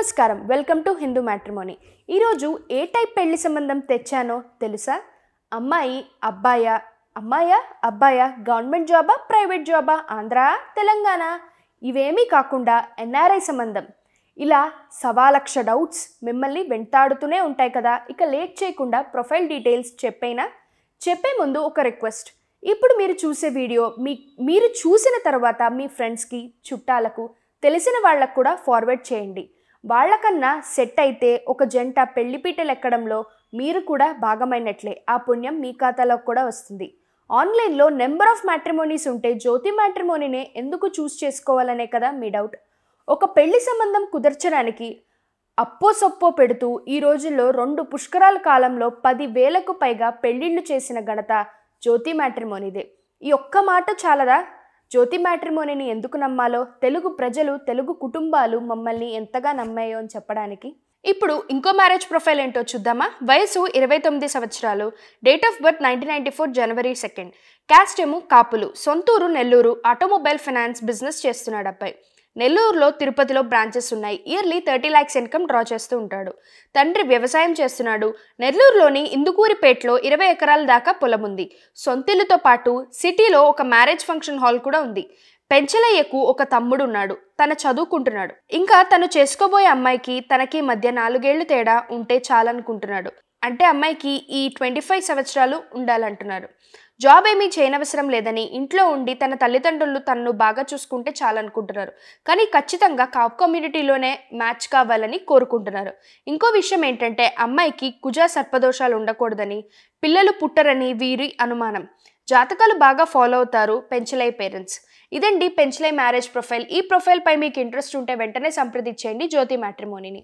నమస్కారం welcome to Hindu matrimony ఈరోజు ఏ type పెళ్లి సంబంధం తెచ్చానో తెలుసా అమ్మాయి అబ్బాయా అమ్మాయా అబ్బాయా గవర్నమెంట్ జాబా ప్రైవేట్ జాబా ఆంధ్ర తెలంగాణ ఇవేమీ కాకుండా ఎన్ఆర్ఐ సంబంధం ఇలా సవా లక్ష డౌట్స్ మిమ్మల్ని వెంటాడుతూనే ఉంటాయి కదా ఇక లేట్ చేయకుండా ప్రొఫైల్ డీటెయిల్స్ చెప్పే ముందు ఒక రిక్వెస్ట్ ఇప్పుడు మీరు చూసే వీడియో మీరు చూసిన తర్వాత మీ ఫ్రెండ్స్కి చుట్టాలకు తెలిసిన వాళ్ళకు కూడా ఫార్వర్డ్ చేయండి వాళ్ళకన్నా సెట్ అయితే ఒక జంట పెళ్లిపీటలు ఎక్కడంలో మీరు కూడా భాగమైనట్లే ఆ పుణ్యం మీ ఖాతాలోకి కూడా వస్తుంది ఆన్లైన్లో నెంబర్ ఆఫ్ మ్యాట్రిమోనీస్ ఉంటే జ్యోతి మ్యాట్రిమోనీనే ఎందుకు చూస్ చేసుకోవాలనే కదా మీ డౌట్ ఒక పెళ్లి సంబంధం కుదర్చడానికి అప్పో సొప్పో పెడుతూ ఈ రోజుల్లో 2 పుష్కరాల కాలంలో 10,000కు పైగా పెళ్లిళ్ళు చేసిన ఘనత జ్యోతి మ్యాట్రిమోనీదే ఈ ఒక్క మాట చాలదా జ్యోతి మ్యాట్రిమోనీని ఎందుకు నమ్మాలో తెలుగు ప్రజలు తెలుగు కుటుంబాలు మమ్మల్ని ఎంతగా నమ్మాయో అని చెప్పడానికి ఇప్పుడు ఇంకో మ్యారేజ్ ప్రొఫైల్ ఏంటో చూద్దామా వయసు 29 సంవత్సరాలు date of birth 1994 January 2 caste ఏమో కాపులు సొంతూరు నెల్లూరు ఆటోమొబైల్ ఫైనాన్స్ బిజినెస్ చేస్తున్నాడు అబ్బాయి నెల్లూరులో తిరుపతిలో బ్రాంచెస్ ఉన్నాయి ఇయర్లీ 30 lakhs ఇన్కమ్ డ్రా చేస్తూ ఉంటాడు తండ్రి వ్యవసాయం చేస్తున్నాడు నెల్లూరులోని ఇందుకూరిపేటలో 20 ఎకరాల దాకా పొలం ఉంది సొంతిల్లుతో పాటు సిటీలో ఒక మ్యారేజ్ ఫంక్షన్ హాల్ కూడా ఉంది పెంచలయ్యకు ఒక తమ్ముడు ఉన్నాడు తన చదువుకుంటున్నాడు ఇంకా తను చేసుకోబోయే అమ్మాయికి తనకి మధ్య 4 ఏళ్లు తేడా ఉంటే చాలనుకుంటున్నాడు అంటే అమ్మాయికి ఈ 25 సంవత్సరాలు ఉండాలంటున్నారు జాబ్ ఏమీ చేయనవసరం లేదని ఇంట్లో ఉండి తన తల్లిదండ్రులు తనను బాగా చూసుకుంటే చాలనుకుంటున్నారు కానీ ఖచ్చితంగా కాపు కమ్యూనిటీలోనే మ్యాచ్ కావాలని కోరుకుంటున్నారు ఇంకో విషయం ఏంటంటే అమ్మాయికి కుజ సర్పదోషాలు ఉండకూడదని పిల్లలు పుట్టరని వీరి అనుమానం జాతకాలు బాగా ఫాలో అవుతారు పెంచలయ్య పేరెంట్స్ ఇదండి పెంచలయ్య మ్యారేజ్ ప్రొఫైల్ ఈ ప్రొఫైల్ పై మీకు ఇంట్రెస్ట్ ఉంటే వెంటనే సంప్రదించండి జ్యోతి మ్యాట్రిమోనీని